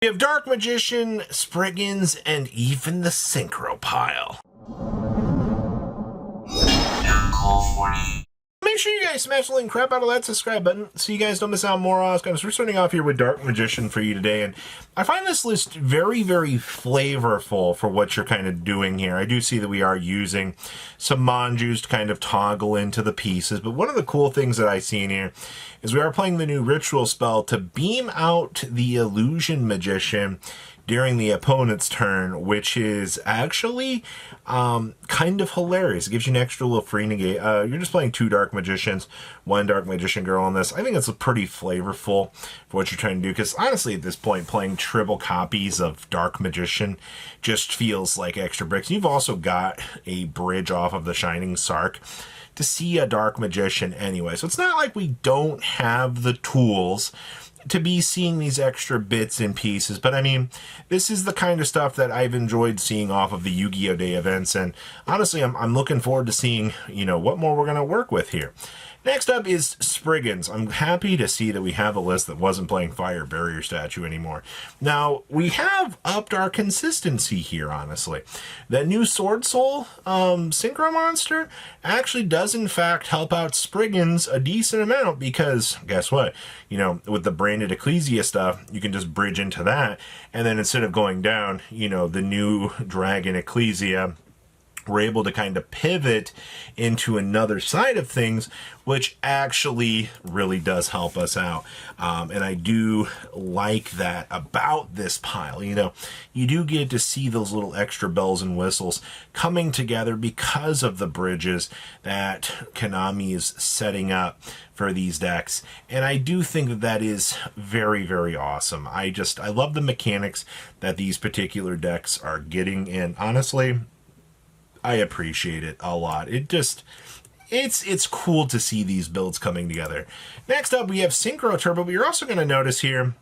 We have Dark Magician, Spriggans, and even the Synchro pile. Make sure you guys smash the link crap out of that subscribe button so you guys don't miss out on more awesome. We're starting off here with Dark Magician for you today, and I find this list very, very flavorful for what you're kind of doing here. I do see that we are using some manjus to kind of toggle into the pieces, but one of the cool things that I see in here is we are playing the new ritual spell to beam out the Illusion Magician during the opponent's turn, which is actually kind of hilarious. It gives you an extra little free negate. You're just playing two Dark Magicians, one Dark Magician girl on this. I think it's pretty flavorful for what you're trying to do, because honestly at this point playing triple copies of Dark Magician just feels like extra bricks. You've also got a bridge off of the Shining Sark to see a Dark Magician anyway, so it's not like we don't have the tools to be seeing these extra bits and pieces. But I mean, this is the kind of stuff that I've enjoyed seeing off of the Yu-Gi-Oh! Day events, and honestly I'm looking forward to seeing, you know, what more we're going to work with here. Next up is Spriggans. I'm happy to see that we have a list that wasn't playing Fire Barrier Statue anymore. Now, we have upped our consistency here, honestly. That new Sword Soul Synchro monster actually does, in fact, help out Spriggans a decent amount, because, guess what? You know, with the branded Ecclesia stuff, you can just bridge into that, and then instead of going down, you know, the new Dragon Ecclesia, we're able to kind of pivot into another side of things, which actually really does help us out. And I do like that about this pile. You know, you do get to see those little extra bells and whistles coming together because of the bridges that Konami is setting up for these decks. And I do think that that is very, very awesome. I love the mechanics that these particular decks are getting, and honestly, I appreciate it a lot. It's cool to see these builds coming together. Next up, we have Synchro Turbo, but you're also going to notice here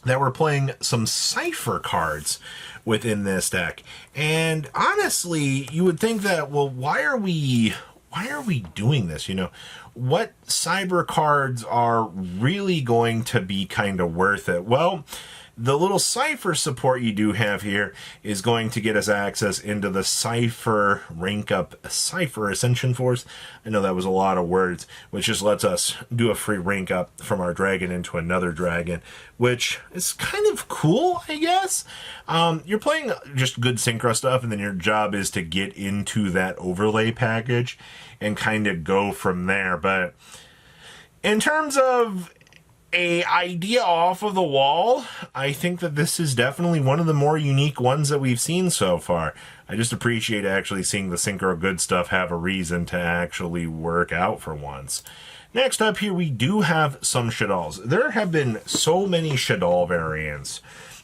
that we're playing some cipher cards within this deck. And honestly, you would think that, well, why are we doing this? You know, what cyber cards are really going to be kind of worth it? Well, the little cipher support you do have here is going to get us access into the cipher rank up cipher ascension force. I know that was a lot of words, which just lets us do a free rank up from our dragon into another dragon, which is kind of cool, I guess. You're playing just good synchro stuff, and then your job is to get into that overlay package and kind of go from there. But in terms of a idea off of the wall, I think that this is definitely one of the more unique ones that we've seen so far. I just appreciate actually seeing the Synchro good stuff have a reason to actually work out for once. Next up here, we do have some Shaddolls. There have been so many Shaddoll variants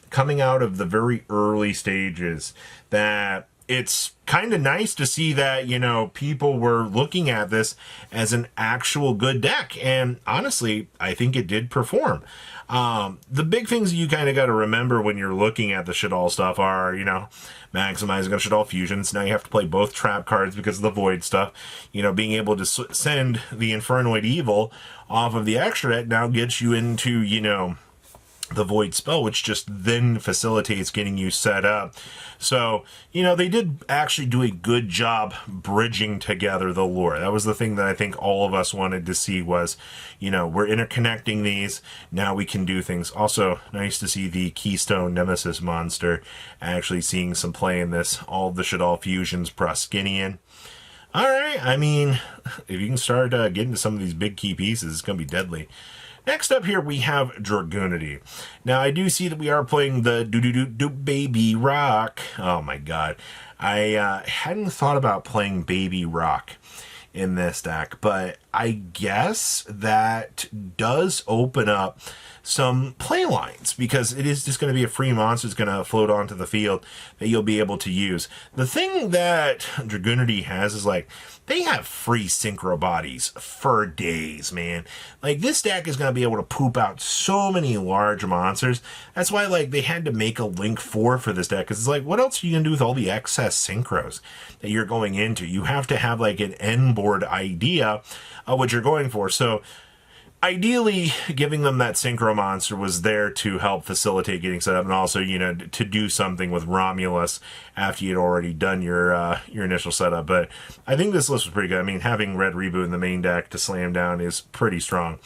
coming out of the very early stages that it's kind of nice to see that, you know, people were looking at this as an actual good deck. And honestly, I think it did perform. The big things you kind of got to remember when you're looking at the Shaddoll stuff are, you know, maximizing on Shaddoll fusions. Now you have to play both trap cards because of the void stuff. You know, being able to send the Infernoid Evil off of the extra deck now gets you into, you know, the void spell, which just then facilitates getting you set up. So, you know, they did actually do a good job bridging together the lore. That was the thing that I think all of us wanted to see was, you know, we're interconnecting these, now we can do things. Also, nice to see the Keystone Nemesis monster actually seeing some play in this. All of the Shaddoll fusions, Proskinian. Alright, I mean, if you can start getting to some of these big key pieces, it's going to be deadly. Next up here, we have Dragunity. Now, I do see that we are playing the do Baby Rock. Oh my god. I hadn't thought about playing Baby Rock in this deck, but I guess that does open up some play lines, because it is just going to be a free monster that's going to float onto the field that you'll be able to use. The thing that Dragunity has is, like, they have free synchro bodies for days, man. Like, this deck is going to be able to poop out so many large monsters. That's why, like, they had to make a Link 4 for this deck, because it's like, what else are you going to do with all the excess synchros that you're going into? You have to have, like, an end board idea of what you're going for. So ideally, giving them that Synchro monster was there to help facilitate getting set up, and also, you know, to do something with Romulus after you'd already done your initial setup. But I think this list was pretty good. I mean, having Red Reboot in the main deck to slam down is pretty strong.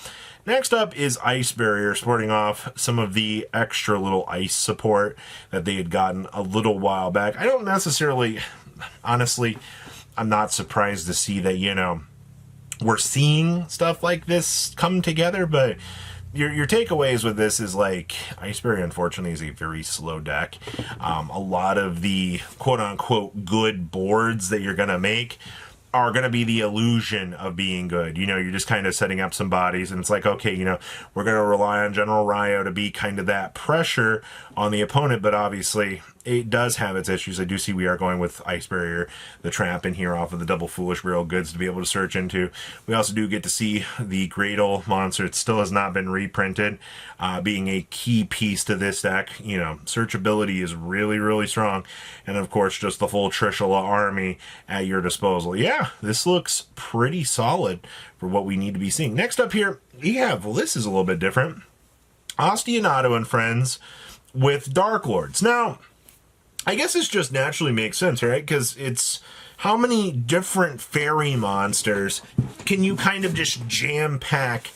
Next up is Ice Barrier, sporting off some of the extra little ice support that they had gotten a little while back. I don't necessarily, honestly, I'm not surprised to see that, you know, we're seeing stuff like this come together, but your takeaways with this is, like, Ice Barrier, unfortunately, is a very slow deck. A lot of the quote-unquote good boards that you're going to make are going to be the illusion of being good. You know, you're just kind of setting up some bodies, and it's like, okay, you know, we're going to rely on General Ryo to be kind of that pressure on the opponent, but obviously it does have its issues. I do see we are going with Ice Barrier, the trap in here off of the double Foolish Real Goods to be able to search into. We also do get to see the Gradle monster. It still has not been reprinted, being a key piece to this deck. You know, searchability is really, really strong. And of course, just the full Trishula army at your disposal. Yeah, this looks pretty solid for what we need to be seeing. Next up here, we have, well, this is a little bit different. Osteonato and Friends with Dark Lords. Now, I guess this just naturally makes sense, right? Because it's how many different fairy monsters can you kind of just jam-pack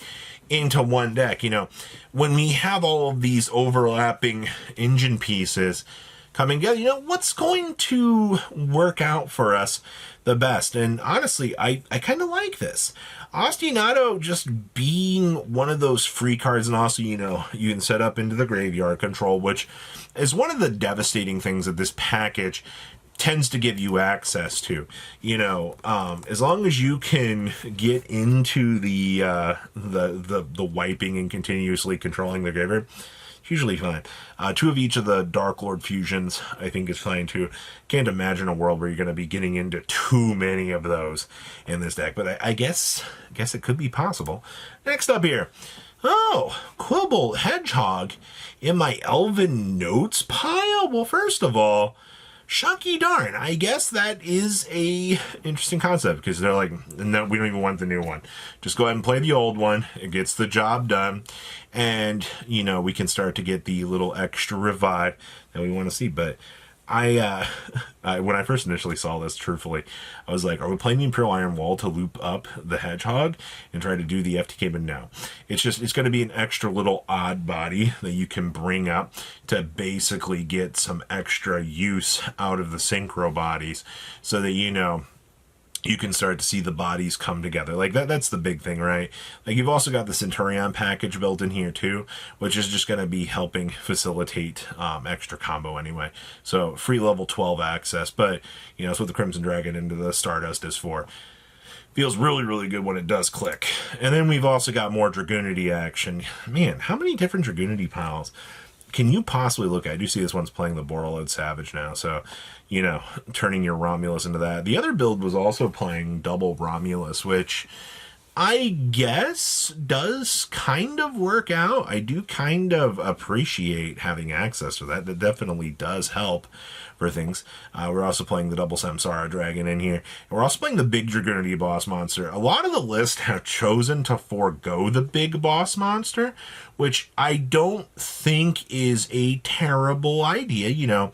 into one deck? You know, when we have all of these overlapping engine pieces coming together, you know, what's going to work out for us the best? And honestly, I kind of like this. Osteonato just being one of those free cards, and also, you know, you can set up into the graveyard control, which is one of the devastating things that this package tends to give you access to. You know, as long as you can get into the wiping and continuously controlling the graveyard, it's usually fine. 2 of each of the Dark Lord fusions, I think, is fine too. Can't imagine a world where you're going to be getting into too many of those in this deck, but I guess it could be possible. Next up here, oh, Quibble Hedgehog in my Elven Notes pile. Well, first of all, shucky darn, I guess that is a interesting concept, because they're like, no, we don't even want the new one. Just go ahead and play the old one. It gets the job done. And, you know, we can start to get the little extra revive that we want to see. But I when I first initially saw this, truthfully, I was like, are we playing the Imperial Iron Wall to loop up the Hedgehog and try to do the FTK? But no. It's going to be an extra little odd body that you can bring up to basically get some extra use out of the Synchro bodies, so that, you know, you can start to see the bodies come together. Like, that's the big thing, right? Like, you've also got the Centurion package built in here too, which is just going to be helping facilitate extra combo anyway. So free level 12 access, but, you know, it's what the Crimson Dragon into the Stardust is for. Feels really, really good when it does click. And then we've also got more Dragunity action. Man, how many different Dragunity piles can you possibly look at? I do see this one's playing the Borreload Savage now, so, you know, turning your Romulus into that. The other build was also playing double Romulus, which I guess does kind of work out. I do kind of appreciate having access to that. That definitely does help for things. We're also playing the double Samsara Dragon in here. And we're also playing the big Dragunity boss monster. A lot of the list have chosen to forego the big boss monster, which I don't think is a terrible idea. You know,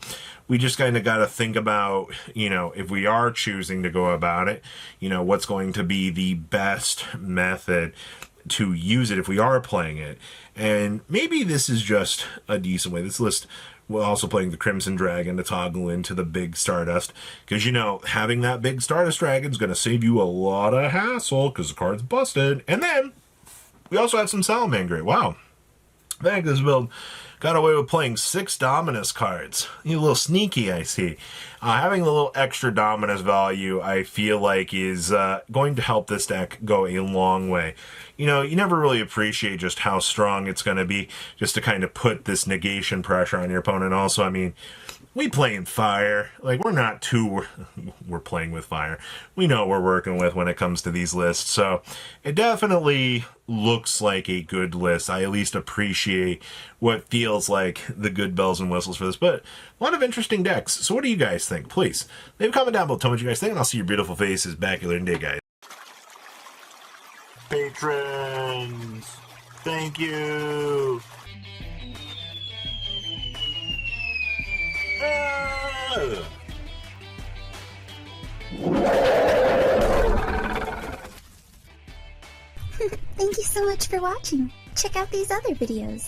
we just kind of got to think about, you know, if we are choosing to go about it, you know, what's going to be the best method to use it if we are playing it. And maybe this is just a decent way. This list, we're also playing the Crimson Dragon to toggle into the big Stardust, because, you know, having that big Stardust Dragon is going to save you a lot of hassle because the card's busted. And then we also have some Salamangreat. Wow. I think this build got away with playing 6 Dominus cards. You're a little sneaky, I see. Having a little extra Dominus value, I feel like, is going to help this deck go a long way. You know, you never really appreciate just how strong it's going to be just to kind of put this negation pressure on your opponent. Also, I mean, we play in fire. Like, we're playing with fire. We know what we're working with when it comes to these lists. So it definitely looks like a good list. I at least appreciate what feels like the good bells and whistles for this. But a lot of interesting decks. So what do you guys think? Please leave a comment down below. Tell me what you guys think, and I'll see your beautiful faces back later in the day, guys. Patrons, thank you. Thank you so much for watching. Check out these other videos.